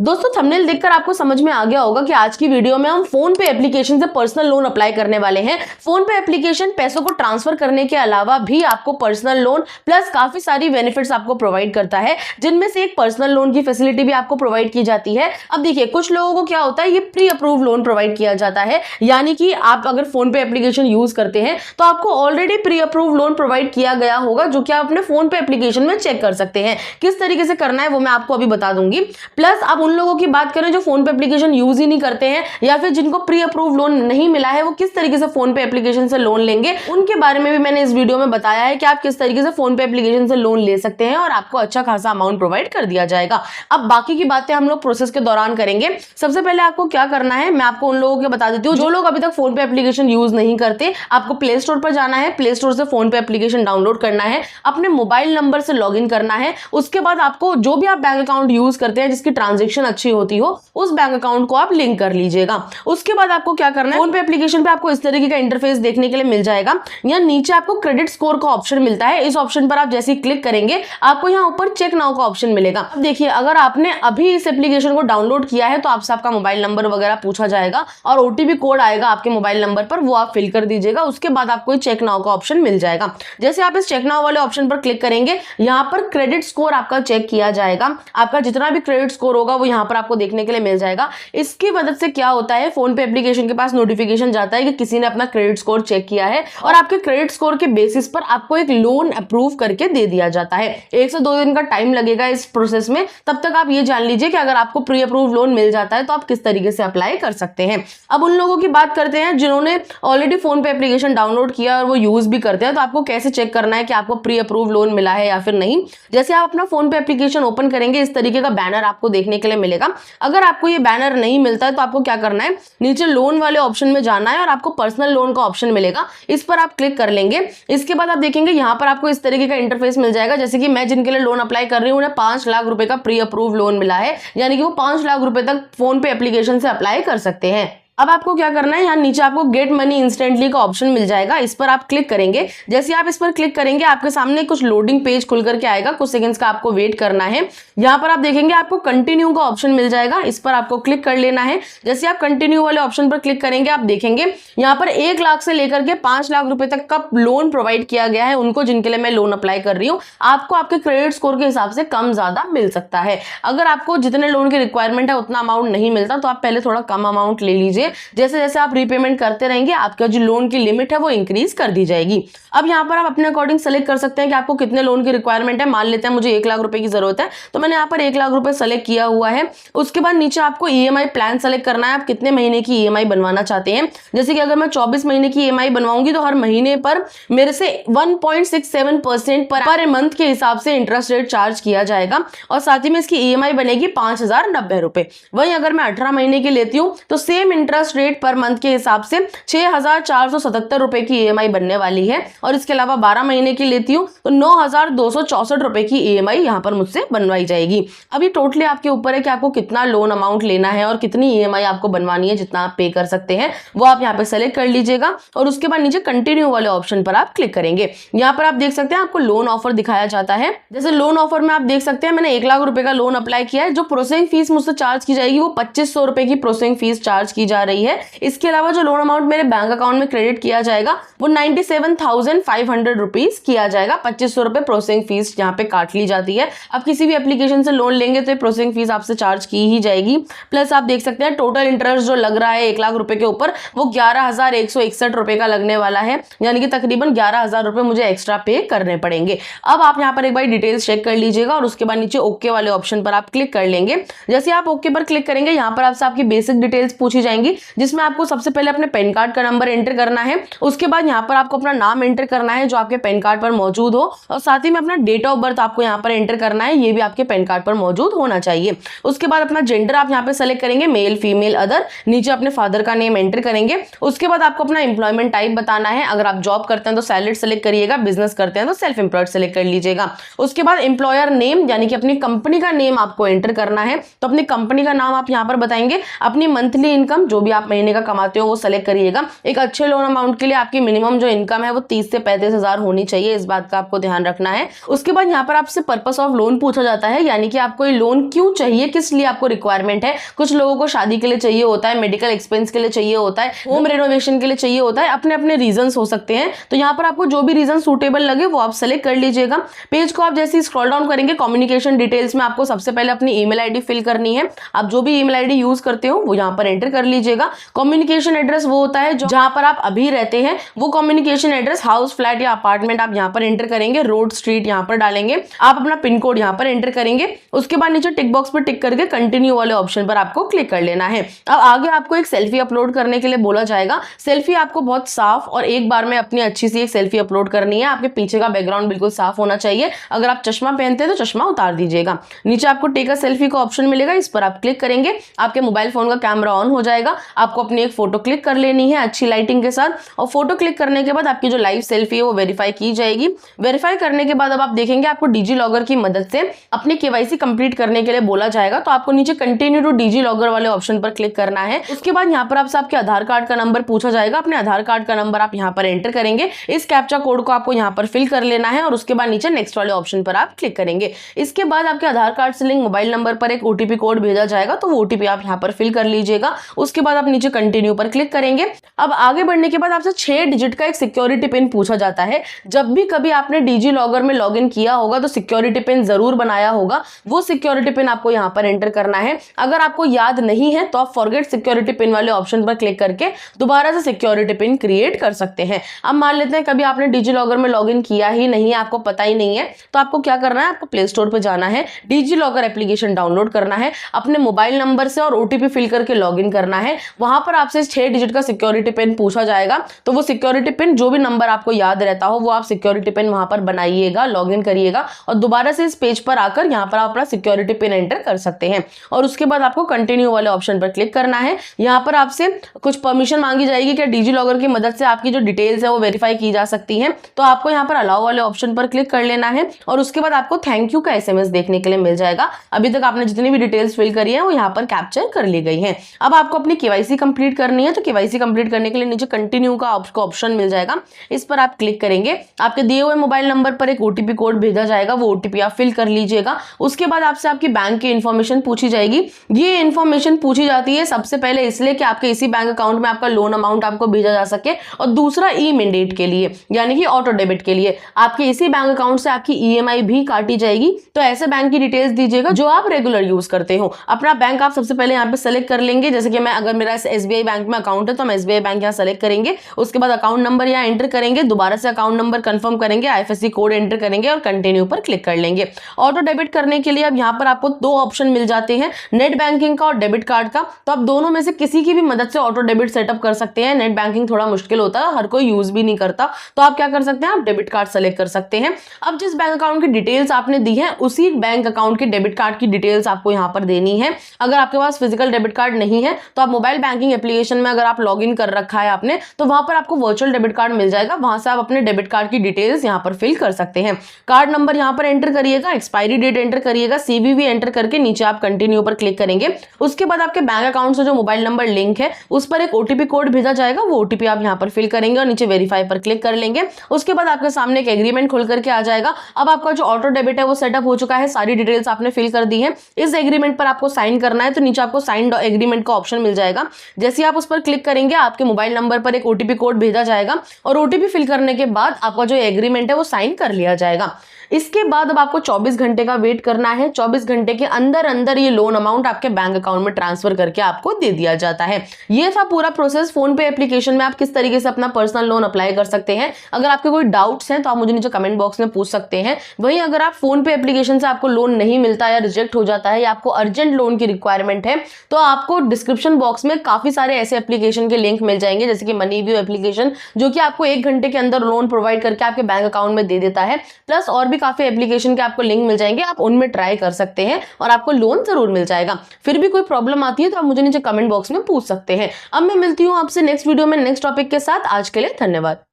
दोस्तों थंबनेल देखकर आपको समझ में आ गया होगा कि आज की वीडियो में हम फोन पे एप्लीकेशन से पर्सनल लोन अप्लाई करने वाले हैं। फोन पे एप्लीकेशन पैसों को ट्रांसफर करने के अलावा भी आपको पर्सनल लोन प्लस काफी सारी बेनिफिट्स आपको प्रोवाइड करता है, जिनमें से एक पर्सनल लोन की फैसिलिटी भी आपको प्रोवाइड की जाती है। अब देखिए कुछ लोगों को क्या होता है, ये प्री अप्रूव लोन प्रोवाइड किया जाता है, यानी कि आप अगर फोन पे एप्लीकेशन यूज करते हैं तो आपको already pre approve loan provide किया गया होगा, जो कि आप अपने फोन पे एप्लीकेशन में चेक कर सकते हैं। किस तरीके से करना है वो मैं आपको अभी बता दूंगी। प्लस आप उन लोगों की बात करें जो फोन पे एप्लीकेशन यूज ही नहीं करते हैं या फिर जिनको प्री अप्रूव लोन नहीं मिला है, वो किस तरीके से फोन पे एप्लीकेशन से लोन लेंगे, उनके बारे में भी मैंने इस वीडियो में बताया है कि आप किस तरीके से फोन पे एप्लीकेशन से लोन ले सकते हैं और आपको अच्छा खासा अमाउंट प्रोवाइड कर दिया जाएगा। अब बाकी की बातें हम लोग प्रोसेस के दौरान करेंगे। सबसे पहले आपको क्या करना है मैं आपको उन लोगों के बता देती हूँ जो लोग अभी तक फोन पे एप्लीकेशन यूज नहीं करते। आपको प्ले स्टोर पर जाना है, प्ले स्टोर से फोन पे एप्लीकेशन डाउनलोड करना है, अपने मोबाइल नंबर से लॉग इन करना है। उसके बाद आपको जो भी आप बैंक अकाउंट यूज करते हैं जिसकी ट्रांजेक्शन अच्छी होती हो, उस बैंक अकाउंट को आप लिंक कर लीजिएगा। उसके बाद आपको क्या करना है, फोन पे एप्लीकेशन पे आपको इस तरीके का इंटरफेस देखने के लिए मिल जाएगा। यहाँ नीचे आपको क्रेडिट स्कोर का ऑप्शन मिलता है। इस ऑप्शन पर आप जैसे ही क्लिक करेंगे आपको यहाँ ऊपर चेक नाउ का ऑप्शन मिलेगा। अब देखिए अगर आपने अभी इस एप्लीकेशन को डाउनलोड किया है तो आपसे आपका मोबाइल नंबर वगैरह पूछा जाएगा और ओटीपी कोड आएगा आपके मोबाइल नंबर पर, वो आप फिल कर दीजिएगा। उसके बाद आपको चेक नाउ का ऑप्शन मिल जाएगा। जैसे आप इस चेक नाउ वाले ऑप्शन पर क्लिक करेंगे यहाँ पर क्रेडिट स्कोर आपका चेक किया जाएगा। आपका जितना भी क्रेडिट स्कोर होगा वो यहाँ पर आपको देखने के लिए मिल जाएगा। इसकी मदद से क्या होता है, फोन पे एप्लीकेशन के पास नोटिफिकेशन जाता है कि किसी ने अपना क्रेडिट स्कोर चेक किया है और आपके क्रेडिट स्कोर के बेसिस पर आपको एक लोन अप्रूव करके दे दिया जाता है। 1 से 2 दिन का टाइम लगेगा इस प्रोसेस में। तब तक आप ये जान लीजिए कि अगर आपको प्री अप्रूव लोन मिल जाता है तो आप किस तरीके से अप्लाई कर सकते हैं। अब उन लोगों की बात करते हैं जिन्होंने ऑलरेडी फोन पे एप्लीकेशन डाउनलोड किया और वो यूज भी करते हैं, तो आपको कैसे चेक करना है कि आपको प्री अप्रूव लोन मिला है या फिर नहीं। जैसे आप अपना फोन पे एप्लीकेशन ओपन करेंगे इस तरीके का बैनर आपको देखने के लिए मिलेगा। अगर आपको ये बैनर नहीं मिलता है तो आपको क्या करना है, नीचे लोन वाले ऑप्शन में जाना है और आपको पर्सनल लोन का ऑप्शन मिलेगा, इस पर आप क्लिक कर लेंगे। इसके बाद आप देखेंगे यहाँ पर आपको इस तरीके का इंटरफेस मिल जाएगा। जैसे कि मैं जिनके लिए लोन अप्लाई कर रही हूँ उन्हें 5 लाख रुपए का प्री अप्रूव लोन मिला है, यानी कि वो 5 लाख रुपए तक फोन पे एप्लीकेशन से अप्लाई कर सकते हैं। अब आपको क्या करना है, यहाँ नीचे आपको गेट मनी इंस्टेंटली का ऑप्शन मिल जाएगा, इस पर आप क्लिक करेंगे। जैसे आप इस पर क्लिक करेंगे आपके सामने कुछ लोडिंग पेज खुल करके आएगा, कुछ सेकंड्स का आपको वेट करना है। यहाँ पर आप देखेंगे आपको कंटिन्यू का ऑप्शन मिल जाएगा, इस पर आपको क्लिक कर लेना है। जैसे आप कंटिन्यू वाले ऑप्शन पर क्लिक करेंगे आप देखेंगे यहाँ पर 1 लाख से लेकर के 5 लाख रुपए तक का लोन प्रोवाइड किया गया है उनको जिनके लिए मैं लोन अप्लाई कर रही हूँ। आपको आपके क्रेडिट स्कोर के हिसाब से कम ज्यादा मिल सकता है। अगर आपको जितने लोन की रिक्वायरमेंट है उतना अमाउंट नहीं मिलता तो आप पहले थोड़ा कम अमाउंट ले लीजिए। जैसे जैसे आप रीपेमेंट करते रहेंगे आपका जो लोन की लिमिट है वो इंक्रीज कर दी जाएगी। अब यहाँ पर आप अपने अकॉर्डिंग सेलेक्ट कर सकते हैं कि आपको कितने लोन की रिक्वायरमेंट है। मान लेते हैं मुझे 1 लाख रुपए की जरूरत है तो मैंने यहाँ पर 1 लाख रुपए सेलेक्ट किया हुआ है। उसके बाद नीचे आपको ईएमआई प्लान सेलेक्ट करना है, आप कितने महीने की ईएमआई बनवाना चाहते हैं। जैसे कि अगर मैं 24 महीने की ईएमआई बनवाऊंगी तो हर महीने पर मेरे से 1.67% पर मंथ के हिसाब से इंटरेस्ट रेट चार्ज किया जाएगा और साथ ही में इसकी ईएमआई बनेगी 5090 रुपए। वहीं अगर मैं 18 महीने की लेती हूँ तो same interest rate per month के हिसाब से 6477 रुपए की ईएमआई बनने वाली है। और इसके अलावा 12 महीने की लेती हूँ तो 9264 रुपए की ईएमआई यहाँ पर मुझसे बनवाई जाएगी। अभी टोटली आपके ऊपर है कि आपको कितना लोन अमाउंट लेना है और कितनी ईएमआई आपको बनवानी है। जितना आप पे कर सकते हैं वो आप यहाँ पे सेलेक्ट कर लीजिएगा और उसके बाद नीचे कंटिन्यू वाले ऑप्शन पर आप क्लिक करेंगे। यहाँ पर आप देख सकते हैं आपको लोन ऑफर दिखाया जाता है। जैसे लोन ऑफर में आप देख सकते हैं मैंने 1 लाख रुपए का लोन अप्लाई किया है। जो प्रोसेसिंग फीस मुझसे चार्ज की जाएगी वो 2500 रुपए की प्रोसेसिंग फीस चार्ज की जा रही है। इसके अलावा जो लोन अमाउंट मेरे बैंक अकाउंट में क्रेडिट किया जाएगा वो 97,500 रुपीज किया जाएगा। 2500 रुपए प्रोसेसिंग फीस यहाँ पे काट ली जाती है। अब किसी भी एप्लीकेशन से लोन लेंगे तो प्रोसेसिंग फीस आपसे चार्ज की ही जाएगी। प्लस आप देख सकते हैं टोटल इंटरेस्ट जो लग रहा है 1 लाख रुपए के ऊपर वो 11,161 रुपए का लगने वाला है, यानी कि तकरीबन 11,000 रुपए मुझे एक्स्ट्रा पे करने पड़ेंगे। अब आप यहाँ पर एक बार डिटेल्स चेक कर लीजिएगा और उसके बाद नीचे ओके वाले ऑप्शन पर आप क्लिक कर लेंगे। जैसे आप ओके पर क्लिक करेंगे यहाँ पर आपसे आपकी बेसिक डिटेल्स पूछी जाएंगी, जिसमें आपको सबसे पहले अपने पैन कार्ड का नंबर एंटर करना है। उसके बाद यहाँ पर आपको अपना नाम एंटर करना है जो आपके पैन कार्ड पर मौजूद हो और साथ ही में अपना डेट ऑफ बर्थ आपको यहाँ पर एंटर करना है, ये भी आपके पैन कार्ड पर मौजूद होना चाहिए। उसके बाद अपना जेंडर आप यहाँ पे सेलेक्ट करेंगे, मेल फीमेल अदर। नीचे अपने फादर का नेम एंटर करेंगे। उसके बाद आपको अपना एम्प्लॉयमेंट टाइप बताना है। अगर आप जॉब करते हैं तो सैलरी सेलेक्ट करिएगा, बिजनेस करते हैं तो सेल्फ एम्प्लॉयड सेलेक्ट कर लीजिएगा। उसके बाद एम्प्लॉयर नेम यानी कि अपनी कंपनी का नेम आपको एंटर करना है, तो अपनी कंपनी का नाम आप यहाँ पर बताएंगे। अपनी मंथली इनकम जो भी आप महीने का कमाते हो वो सेलेक्ट करिएगा। एक अच्छे लोन अमाउंट के लिए आपकी मिनिमम जो इनकम है वो 30 से 35 हजार होनी चाहिए, इस बात का आपको ध्यान रखना है। उसके बाद यहाँ पर आपसे पर्पस ऑफ लोन पूछा जाता है, यानी कि आपको ये लोन क्यों चाहिए, किस लिए आपको रिक्वायरमेंट है। कुछ लोगों को शादी के लिए चाहिए होता है, मेडिकल एक्सपेंस के लिए चाहिए होता है, होम रेनोवेशन के लिए चाहिए होता है, अपने अपने रीजंस हो सकते हैं। तो यहाँ पर आपको जो भी रीजन सूटेबल लगे वो आप सेलेक्ट कर लीजिएगा। पेज को आप जैसे स्क्रॉल डाउन करेंगे, कम्युनिकेशन डिटेल्स में आपको सबसे पहले अपनी ईमेल आईडी फिल करनी है। आप जो भी ईमेल आईडी यूज करते हो वो यहाँ पर एंटर कर लीजिएगा। कम्युनिकेशन एड्रेस वो होता है जहां पर आप अभी रहते हैं, वो कम्युनिकेशन एड्रेस, हाउस, फ्लैट या अपार्टमेंट आप यहाँ पर एंटर करेंगे। रोड, स्ट्रीट यहाँ पर डालेंगे। आप अपना पिन कोड यहाँ पर एंटर करेंगे। उसके बाद नीचे टिक बॉक्स पर टिक करके कंटिन्यू वाले ऑप्शन पर आपको क्लिक कर लेना है। अब आगे आपको एक सेल्फी अपलोड करने के लिए बोला जाएगा। सेल्फी आपको बहुत साफ और एक बार में अपनी अच्छी सी एक सेल्फी अपलोड करनी है। आपके पीछे का बैकग्राउंड बिल्कुल साफ होना चाहिए। अगर आप चश्मा पहनते हैं तो चश्मा उतार दीजिएगा। नीचे आपको टेक अ सेल्फी का ऑप्शन मिलेगा, इस पर आप क्लिक करेंगे। आपके मोबाइल फोन का कैमरा ऑन हो जाएगा। आपको अपनी एक फोटो क्लिक कर लेनी है अच्छी लाइटिंग के साथ, और फोटो क्लिक करने के बाद आपकी जो लाइव सेल्फी है वो वेरीफाई की जाएगी। वेरीफाई करने के बाद अब आप देखेंगे आपको डिजी लॉगर की मदद से अपनी केवाईसी कंप्लीट करने के लिए बोला जाएगा। तो आपको नीचे कंटिन्यू टू डिजी लॉगर वाले ऑप्शन पर क्लिक करना है। उसके बाद यहाँ पर आपसे आपके आधार कार्ड का नंबर पूछा जाएगा। अपने आधार कार्ड का नंबर आप यहाँ पर एंटर करेंगे। इस कैप्चा कोड को आपको यहाँ पर फिल कर लेना है और उसके बाद नीचे नेक्स्ट वाले ऑप्शन पर आप क्लिक करेंगे। इसके बाद आपके आधार कार्ड से लिंक मोबाइल नंबर पर एक ओटीपी कोड भेजा जाएगा, तो वो ओटीपी आप यहाँ पर फिल कर लीजिएगा। उसके बाद आप नीचे कंटिन्यू पर क्लिक करेंगे। अब आगे बढ़ने के बाद आपसे 6 डिजिट का एक सिक्योरिटी पिन पूछा जाता है। जब भी कभी आपने डिजी लॉगर में लॉगिन किया होगा तो सिक्योरिटी पिन जरूर बनाया होगा, वो सिक्योरिटी पिन आपको यहाँ पर एंटर करना है। अगर आपको याद नहीं है तो आप फॉरगेट सिक्योरिटी पिन वाले ऑप्शन पर क्लिक करके दोबारा से सिक्योरिटी पिन क्रिएट कर सकते हैं। अब मान लेते हैं कभी आपने डिजी लॉगर में लॉगिन किया ही नहीं है, आपको पता ही नहीं है, तो आपको क्या करना है, आपको प्ले स्टोर पर जाना है, डिजी लॉगर एप्लीकेशन डाउनलोड करना है, अपने मोबाइल नंबर से और ओटीपी फिल करके लॉगिन करना है। वहां पर आपसे 6 डिजिट का सिक्योरिटी पिन पूछा जाएगा, तो वो सिक्योरिटी पिन जो भी नंबर आपको याद रहता हो वो आप सिक्योरिटी पिन वहां पर बनाइएगा, लॉगिन करिएगा और दोबारा से इस पेज पर आकर यहाँ पर आप अपना सिक्योरिटी पिन एंटर कर सकते हैं। और उसके बाद आपको कंटिन्यू वाले ऑप्शन पर क्लिक करना है। यहाँ पर आपसे कुछ परमिशन मांगी जाएगी कि डिजी लॉगर की मदद से आपकी जो डिटेल्स है वो वेरीफाई की जा सकती है, तो आपको यहाँ पर अलाउ वाले ऑप्शन पर क्लिक कर लेना है और उसके बाद आपको थैंक यू का SMS देखने के लिए मिल जाएगा। अभी तक आपने जितनी भी डिटेल्स फिल करी है वो यहाँ पर कैप्चर कर ली गई है। अब आपको अपनी केवाईसी कंप्लीट करनी है, तो केवाईसी कंप्लीट करने के लिए नीचे कंटिन्यू का आपको ऑप्शन मिल जाएगा, इस पर आप क्लिक करेंगे। आपके दिए हुए मोबाइल नंबर पर एक ओटीपी कोड भेजा जाएगा, वो ओटीपी आप फिल कर लीजिएगा। उसके बाद आपसे आपकी बैंक की इन्फॉर्मेशन पूछी जाएगी। ये इन्फॉर्मेशन पूछी जाती है सबसे पहले इसलिए कि आपके इसी बैंक अकाउंट में आपका लोन अमाउंट आपको भेजा जा सके, और दूसरा ई मैंडेट के लिए यानी कि ऑटो डेबिट के लिए आपके इसी बैंक अकाउंट से आपकी EMI भी काटी जाएगी। तो ऐसे बैंक की डिटेल्स दीजिएगा जो आप रेगुलर यूज करते हो। अपना बैंक आप सबसे पहले यहाँ पे सेलेक्ट कर लेंगे। जैसे कि मैं अगर मेरा SBI बैंक में अकाउंट है तो हम SBI बैंक यहाँ सेलेक्ट करेंगे। उसके बाद अकाउंट नंबर यहाँ एंटर करेंगे, दोबारा से अकाउंट नंबर कंफर्म करेंगे, IFSC कोड एंटर करेंगे और कंटिन्यू पर क्लिक कर लेंगे। ऑटो डेबिट करने के लिए अब यहाँ पर आपको 2 ऑप्शन मिल जाते हैं, नेट बैंकिंग का और डेबिट कार्ड का। तो आप दोनों में से किसी की भी मदद से ऑटो डेबिट सेटअप कर सकते हैं। नेट बैंकिंग थोड़ा मुश्किल होता है, हर कोई यूज भी नहीं करता, तो आप क्या कर सकते हैं, आप डेबिट कार्ड सेलेक्ट कर सकते हैं। अब जिस बैंक अकाउंट की डिटेल्स आपने दी है उसी बैंक अकाउंट की डेबिट कार्ड की डिटेल्स आपको यहाँ पर देनी है। अगर आपके पास फिजिकल डेबिट कार्ड नहीं है तो आप मोबाइल बैंकिंग एप्लीकेशन में अगर आप लॉगिन कर रखा है आपने, तो वहां पर आपको वर्चुअल डेबिट कार्ड मिल जाएगा। वहां से आप अपने डेबिट कार्ड की डिटेल्स यहाँ पर फिल कर सकते हैं। कार्ड नंबर यहाँ पर एंटर करिएगा, एक्सपायरी डेट एंटर करिएगा, CVV एंटर करके नीचे आप कंटिन्यू पर क्लिक करेंगे। उसके बाद आपके बैंक अकाउंट से जो मोबाइल नंबर लिंक है उस पर एक ओटीपी कोड भेजा जाएगा, वो ओटीपी आप यहाँ पर फिल करेंगे और नीचे वेरीफाई पर क्लिक कर लेंगे। उसके बाद आपके सामने एक एग्रीमेंट खुल करके आ जाएगा। अब आपका जो ऑटो डेबिट है वो सेटअप हो चुका है, सारी डिटेल्स आपने फिल कर दी है। इस एग्रीमेंट पर आपको साइन करना है, तो नीचे आपको साइन एग्रीमेंट का ऑप्शन मिल जाएगा। जैसे ही आप उस पर क्लिक करेंगे आपके मोबाइल नंबर पर एक ओटीपी कोड भेजा जाएगा और ओटीपी फिल करने के बाद आपका जो एग्रीमेंट है वो साइन कर लिया जाएगा। इसके बाद अब आपको 24 घंटे का वेट करना है। 24 घंटे के अंदर अंदर ये लोन अमाउंट आपके बैंक अकाउंट में ट्रांसफर करके आपको दे दिया जाता है। ये था पूरा प्रोसेस। फोन पे एप्लीकेशन में आप किस तरीके से अपना पर्सनल लोन अप्लाई कर सकते हैं। अगर आपके कोई डाउट्स हैं तो आप मुझे नीचे कमेंट बॉक्स में पूछ सकते हैं। वहीं अगर आप फोन पे एप्लीकेशन से आपको लोन नहीं मिलता या रिजेक्ट हो जाता है या आपको अर्जेंट लोन की रिक्वायरमेंट है, तो आपको डिस्क्रिप्शन बॉक्स में काफी सारे ऐसे एप्लीकेशन के लिंक मिल जाएंगे, जैसे कि मनीव्यू एप्लीकेशन जो कि आपको 1 घंटे के अंदर लोन प्रोवाइड करके आपके बैंक अकाउंट में दे देता है। प्लस और भी काफी एप्लीकेशन के आपको लिंक मिल जाएंगे, आप उनमें ट्राई कर सकते हैं और आपको लोन जरूर मिल जाएगा। फिर भी कोई प्रॉब्लम आती है तो आप मुझे नीचे कमेंट बॉक्स में पूछ सकते हैं। अब मैं मिलती हूँ आपसे नेक्स्ट वीडियो में नेक्स्ट टॉपिक के साथ। आज के लिए धन्यवाद।